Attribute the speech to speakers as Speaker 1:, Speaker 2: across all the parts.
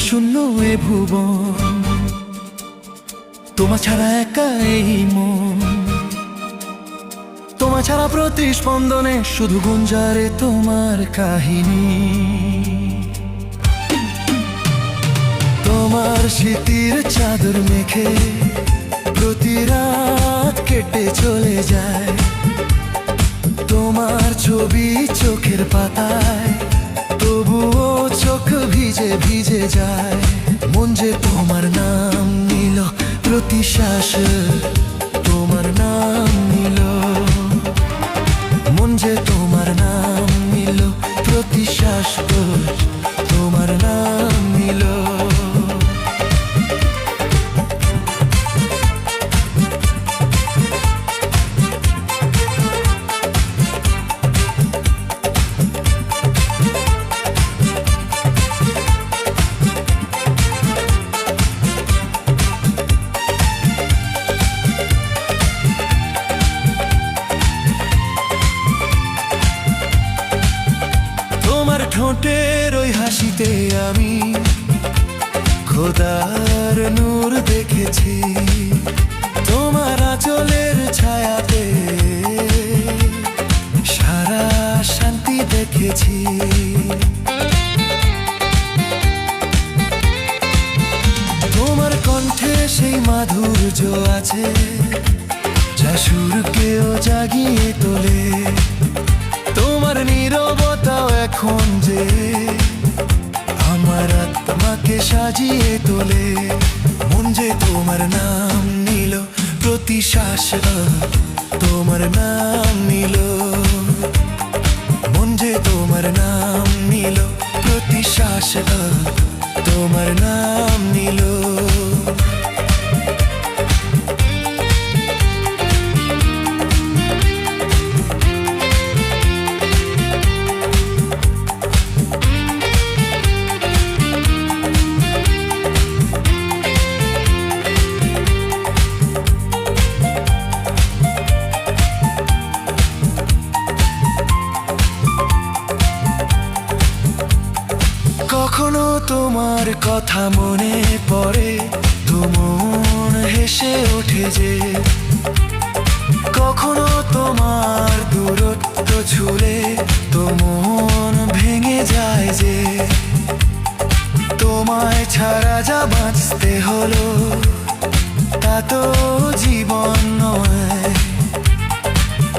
Speaker 1: শূন্য এ ভুবন, তোমার ছাড়া একা এই মন, তোমার ছাড়া প্রতি স্পন্দনে শুধু গুঞ্জারে তোমার কাহিনী। তোমার স্মৃতির চাদর মেখে প্রতি রাত কেটে চলে যায়, তোমার ছবি চোখের পাতায় তবুও চোখ ভিজে ভিজে যায়। মন যে তোমার নাম নিল প্রতি শ্বাস, তোমার নাম নিল, মন যে তোমার নাম নিল প্রতি শ্বাস, তোমার নাম নিল। ঠোঁটের ওই হাসিতে আমি খোদার নূর দেখেছি, তোমার আঁচলের ছায়াতে সারা শান্তি দেখেছি। তোমার কণ্ঠে সেই মাধুর্য আছে যা সুরকেও জাগিয়ে তোলে, তোমার নীরবতাও এখন যে আমার আত্মাকে সাজিয়ে তোলে। মন যে তোমার নাম নিল প্রতি শ্বাস, তোমার নাম নিল, মন যে তোমার নাম নিল প্রতি শ্বাস, তোমার নাম নিল। কখনো তোমার কথা মনে পড়ে তো মন হেসে ওঠে যে, কখনো তোমার দূরত্ব ছুলে তো মন ভেঙে যায় যে। তোমায় ছাড়া যা বাঁচতে হলো তা তো জীবন নয়,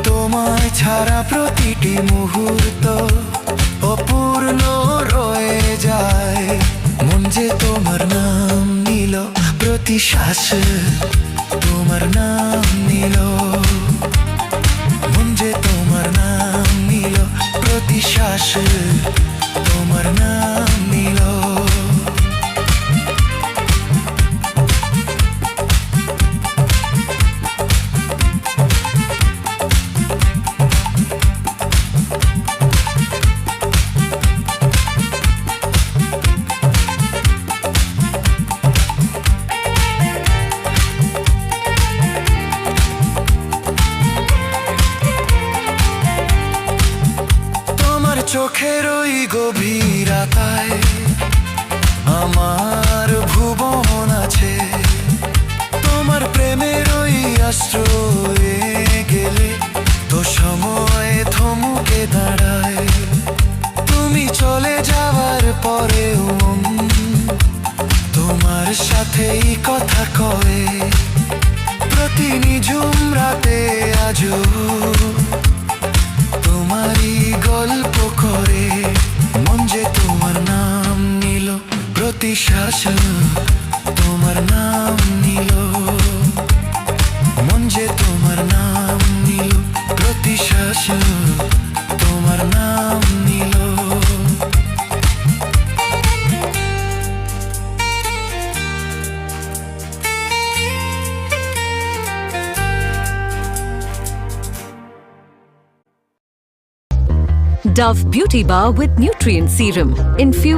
Speaker 1: তোমায় ছাড়া প্রতিটি মুহূর্ত অপূর্ণ রয়ে যায়। মন যে তোমার নাম নিল প্রতি শ্বাস, তোমার নাম নিল, মন যে তোমার নাম নিল প্রতি শ্বাস, তোমার নাম নিল। চোখের ওই গভীরতায় আমার ভুবন আছে, তোমার প্রেমের ওই আশ্রয়ে গেলে তো সময় থমকে দাঁড়ায়। তুমি চলে যাওয়ার পরেও তোমার সাথেই কথা কয় প্রতি নিঝুম রাতে, আজও তোমারই গল্প করে। মন যে তোমার নাম নিল প্রতি শ্বাস, তোমার নাম নিল, মন যে তোমার নাম নিল প্রতি শ্বাস, তোমার নাম নিল।
Speaker 2: Dove Beauty Bar with Nutrient Serum infused